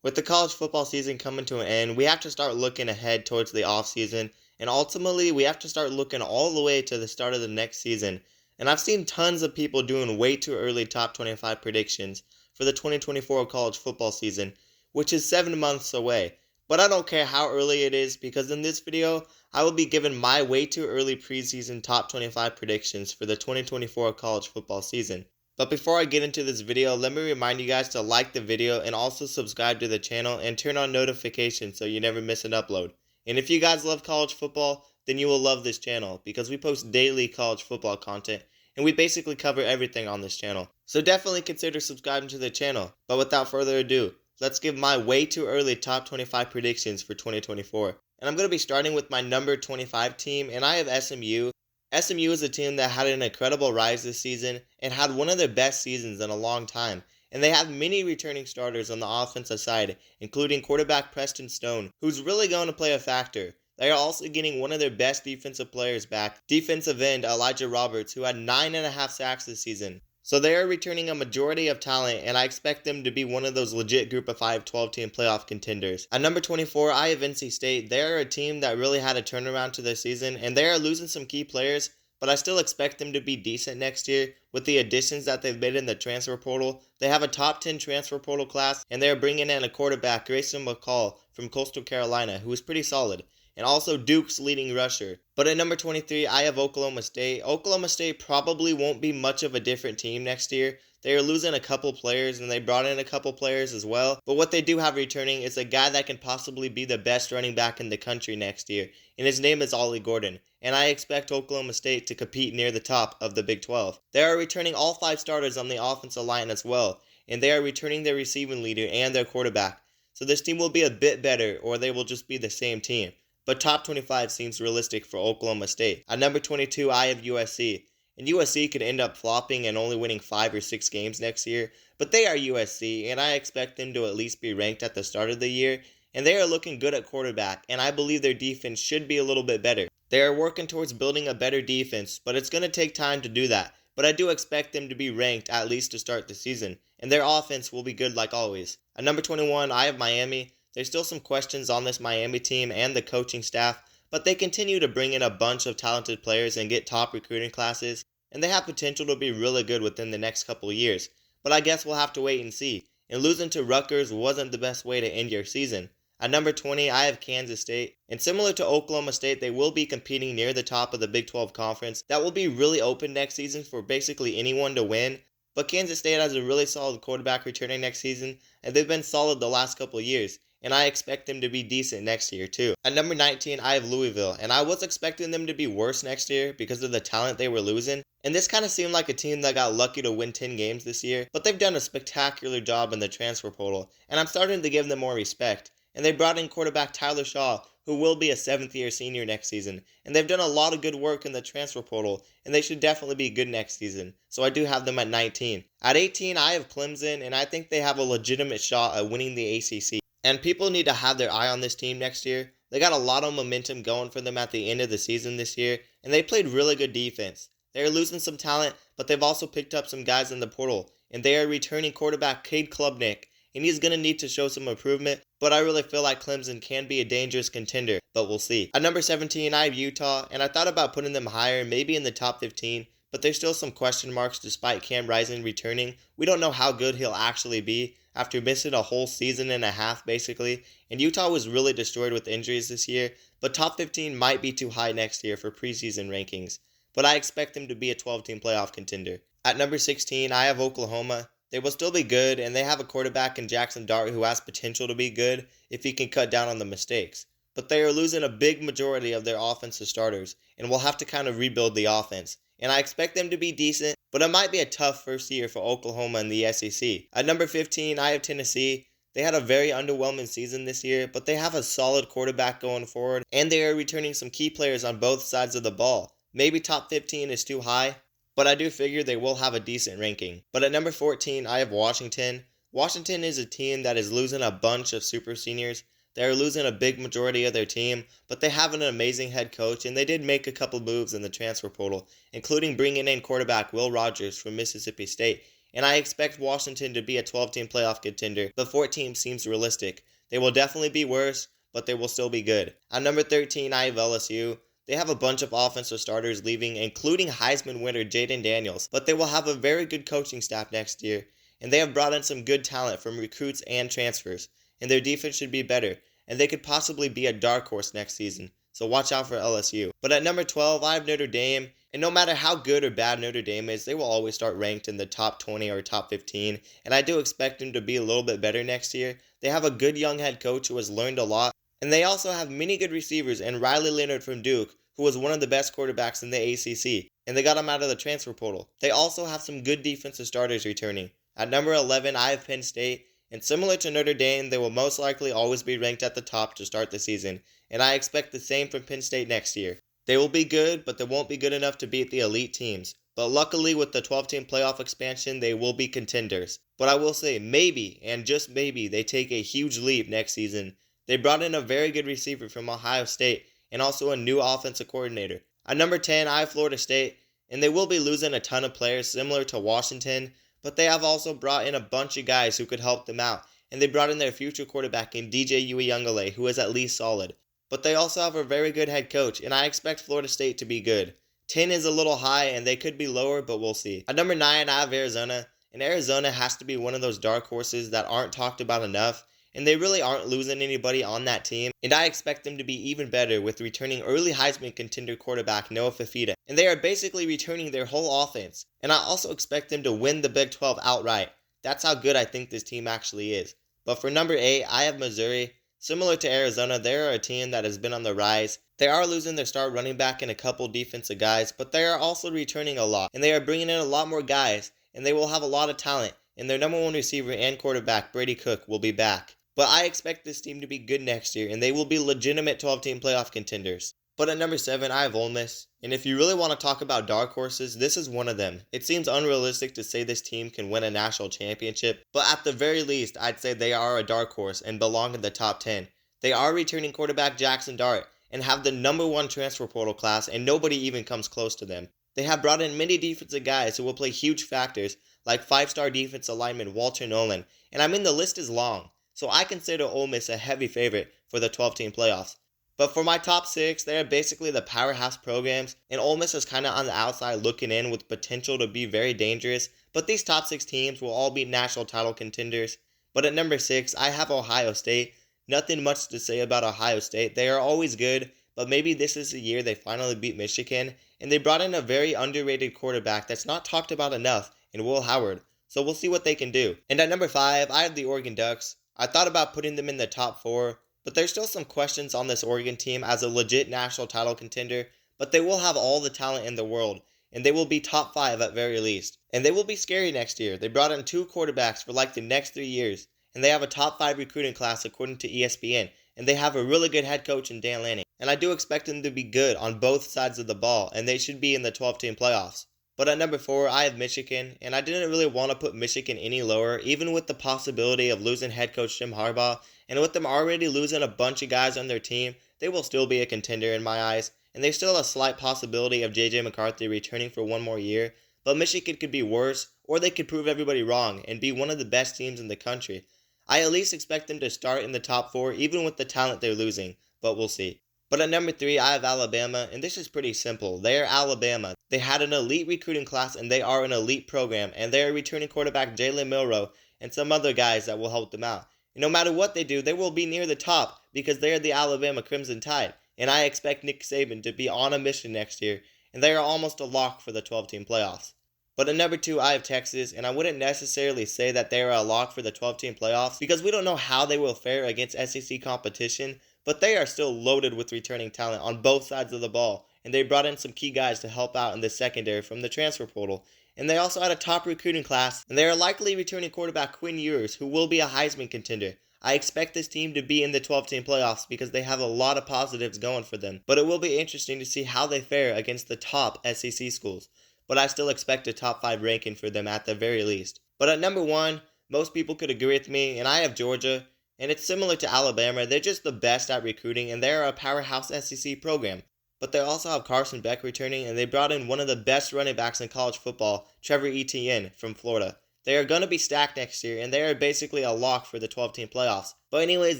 With the college football season coming to an end, we have to start looking ahead towards the offseason, and ultimately, we have to start looking all the way to the start of the next season. And I've seen tons of people doing way too early top 25 predictions for the 2024 college football season, which is 7 months away. But I don't care how early it is, because in this video, I will be giving my way too early preseason top 25 predictions for the 2024 college football season. But before I get into this video, let me remind you guys to like the video and also subscribe to the channel and turn on notifications so you never miss an upload. And if you guys love college football, then you will love this channel because we post daily college football content and we basically cover everything on this channel. So definitely consider subscribing to the channel. But without further ado, let's give my way too early top 25 predictions for 2024. And I'm going to be starting with my number 25 team, and I have SMU. SMU is a team that had an incredible rise this season and had one of their best seasons in a long time. And they have many returning starters on the offensive side, including quarterback Preston Stone, who's really going to play a factor. They are also getting one of their best defensive players back, defensive end Elijah Roberts, who had 9.5 sacks this season. So they are returning a majority of talent, and I expect them to be one of those legit Group of 5 12-team playoff contenders. At number 24, I have NC State. They are a team that really had a turnaround to their season, and they are losing some key players, but I still expect them to be decent next year with the additions that they've made in the transfer portal. They have a top 10 transfer portal class, and they are bringing in a quarterback, Grayson McCall, from Coastal Carolina, who is pretty solid, and also Duke's leading rusher. But at number 23, I have Oklahoma State. Oklahoma State probably won't be much of a different team next year. They are losing a couple players, and they brought in a couple players as well. But what they do have returning is a guy that can possibly be the best running back in the country next year, and his name is Ollie Gordon. And I expect Oklahoma State to compete near the top of the Big 12. They are returning all 5 starters on the offensive line as well, and they are returning their receiving leader and their quarterback. So this team will be a bit better, or they will just be the same team. But top 25 seems realistic for Oklahoma State. At number 22, I have USC. And USC could end up flopping and only winning 5 or 6 games next year. But they are USC, and I expect them to at least be ranked at the start of the year. And they are looking good at quarterback, and I believe their defense should be a little bit better. They are working towards building a better defense, but it's going to take time to do that. But I do expect them to be ranked at least to start the season, and their offense will be good like always. At number 21, I have Miami. There's still some questions on this Miami team and the coaching staff, but they continue to bring in a bunch of talented players and get top recruiting classes, and they have potential to be really good within the next couple of years. But I guess we'll have to wait and see. And losing to Rutgers wasn't the best way to end your season. At number 20, I have Kansas State. And similar to Oklahoma State, they will be competing near the top of the Big 12 Conference. That will be really open next season for basically anyone to win. But Kansas State has a really solid quarterback returning next season, and they've been solid the last couple of years. And I expect them to be decent next year too. At number 19, I have Louisville, and I was expecting them to be worse next year because of the talent they were losing. And this kind of seemed like a team that got lucky to win 10 games this year, but they've done a spectacular job in the transfer portal, and I'm starting to give them more respect. And they brought in quarterback Tyler Shaw, who will be a 7th-year senior next season. And they've done a lot of good work in the transfer portal, and they should definitely be good next season. So I do have them at 19. At 18, I have Clemson, and I think they have a legitimate shot at winning the ACC. And people need to have their eye on this team next year. They got a lot of momentum going for them at the end of the season this year, and they played really good defense. They are losing some talent, but they've also picked up some guys in the portal, and they are returning quarterback Cade Klubnik, and he's going to need to show some improvement, but I really feel like Clemson can be a dangerous contender, but we'll see. At number 17, I have Utah, and I thought about putting them higher, maybe in the top 15, but there's still some question marks despite Cam Rising returning. We don't know how good he'll actually be after missing a whole season and a half basically, and Utah was really destroyed with injuries this year, but top 15 might be too high next year for preseason rankings, but I expect them to be a 12-team playoff contender. At number 16, I have Oklahoma. They will still be good, and they have a quarterback in Jackson Dart who has potential to be good if he can cut down on the mistakes. But they are losing a big majority of their offensive starters, and will have to kind of rebuild the offense. And I expect them to be decent, but it might be a tough first year for Oklahoma in the SEC. At number 15, I have Tennessee. They had a very underwhelming season this year, but they have a solid quarterback going forward, and they are returning some key players on both sides of the ball. Maybe top 15 is too high, but I do figure they will have a decent ranking. But at number 14, I have Washington. Washington is a team that is losing a bunch of super seniors. They are losing a big majority of their team, but they have an amazing head coach, and they did make a couple moves in the transfer portal, including bringing in quarterback Will Rogers from Mississippi State. and I expect Washington to be a 12-team playoff contender, but 14 seems realistic. They will definitely be worse, but they will still be good. At number 13, I have LSU. They have a bunch of offensive starters leaving, including Heisman winner Jaden Daniels, but they will have a very good coaching staff next year, and they have brought in some good talent from recruits and transfers, and their defense should be better, and they could possibly be a dark horse next season. So watch out for LSU. But at number 12, I have Notre Dame. And no matter how good or bad Notre Dame is, they will always start ranked in the top 20 or top 15. And I do expect them to be a little bit better next year. They have a good young head coach who has learned a lot. And they also have many good receivers and Riley Leonard from Duke, who was one of the best quarterbacks in the ACC. And they got him out of the transfer portal. They also have some good defensive starters returning. At number 11, I have Penn State. And similar to Notre Dame, they will most likely always be ranked at the top to start the season, and I expect the same from Penn State next year. They will be good, but they won't be good enough to beat the elite teams. But luckily with the 12-team playoff expansion, they will be contenders. But I will say, maybe, and just maybe, they take a huge leap next season. They brought in a very good receiver from Ohio State, and also a new offensive coordinator. At number 10, I have Florida State, and they will be losing a ton of players similar to Washington, but they have also brought in a bunch of guys who could help them out, and they brought in their future quarterback in DJ Uiagalelei, who is at least solid. But they also have a very good head coach, and I expect Florida State to be good. 10 is a little high, and they could be lower, but we'll see. At number 9, I have Arizona, and Arizona has to be one of those dark horses that aren't talked about enough, and they really aren't losing anybody on that team, and I expect them to be even better with returning early Heisman contender quarterback Noah Fifita, and they are basically returning their whole offense, and I also expect them to win the Big 12 outright. That's how good I think this team actually is. But for number 8, I have Missouri. Similar to Arizona, they are a team that has been on the rise. They are losing their star running back and a couple defensive guys, but they are also returning a lot, and they are bringing in a lot more guys, and they will have a lot of talent, and their number 1 receiver and quarterback, Brady Cook, will be back. But I expect this team to be good next year, and they will be legitimate 12-team playoff contenders. But at number 7, I have Ole Miss. And if you really want to talk about dark horses, this is one of them. It seems unrealistic to say this team can win a national championship, but at the very least, I'd say they are a dark horse and belong in the top 10. They are returning quarterback Jackson Dart and have the number 1 transfer portal class, and nobody even comes close to them. They have brought in many defensive guys who will play huge factors, like 5-star defensive lineman Walter Nolan, and I mean the list is long. So I consider Ole Miss a heavy favorite for the 12-team playoffs. But for my top 6, they are basically the powerhouse programs, and Ole Miss is kind of on the outside looking in with potential to be very dangerous, but these top 6 teams will all be national title contenders. But at number 6, I have Ohio State. Nothing much to say about Ohio State. They are always good, but maybe this is the year they finally beat Michigan, and they brought in a very underrated quarterback that's not talked about enough in Will Howard. So we'll see what they can do. And at number 5, I have the Oregon Ducks. I thought about putting them in the top 4, but there's still some questions on this Oregon team as a legit national title contender, but they will have all the talent in the world, and they will be top 5 at very least. And they will be scary next year. They brought in 2 quarterbacks for like the next 3 years, and they have a top 5 recruiting class according to ESPN, and they have a really good head coach in Dan Lanning. And I do expect them to be good on both sides of the ball, and they should be in the 12-team playoffs. But at number 4, I have Michigan, and I didn't really want to put Michigan any lower, even with the possibility of losing head coach Jim Harbaugh, and with them already losing a bunch of guys on their team, they will still be a contender in my eyes, and there's still a slight possibility of J.J. McCarthy returning for one more year, but Michigan could be worse, or they could prove everybody wrong and be one of the best teams in the country. I at least expect them to start in the top 4, even with the talent they're losing, but we'll see. But at number 3, I have Alabama, and this is pretty simple. They are Alabama. They had an elite recruiting class, and they are an elite program, and they are returning quarterback Jalen Milroe and some other guys that will help them out. And no matter what they do, they will be near the top because they are the Alabama Crimson Tide, and I expect Nick Saban to be on a mission next year, and they are almost a lock for the 12-team playoffs. But at number 2, I have Texas, and I wouldn't necessarily say that they are a lock for the 12-team playoffs because we don't know how they will fare against SEC competition, but they are still loaded with returning talent on both sides of the ball, and they brought in some key guys to help out in the secondary from the transfer portal. And they also had a top recruiting class, and they are likely returning quarterback Quinn Ewers, who will be a Heisman contender. I expect this team to be in the 12-team playoffs because they have a lot of positives going for them, but it will be interesting to see how they fare against the top SEC schools. But I still expect a top 5 ranking for them at the very least. But at number 1, most people could agree with me, and I have Georgia. And it's similar to Alabama, they're just the best at recruiting, and they're a powerhouse SEC program. But they also have Carson Beck returning, and they brought in one of the best running backs in college football, Trevor Etienne from Florida. They are going to be stacked next year, and they are basically a lock for the 12-team playoffs. But anyways,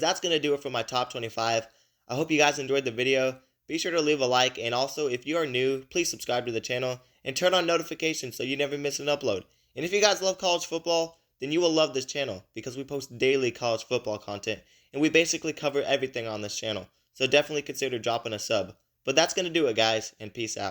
that's going to do it for my top 25. I hope you guys enjoyed the video. Be sure to leave a like, and also, if you are new, please subscribe to the channel and turn on notifications so you never miss an upload. And if you guys love college football, then you will love this channel because we post daily college football content, and we basically cover everything on this channel. So definitely consider dropping a sub. But that's going to do it, guys, and peace out.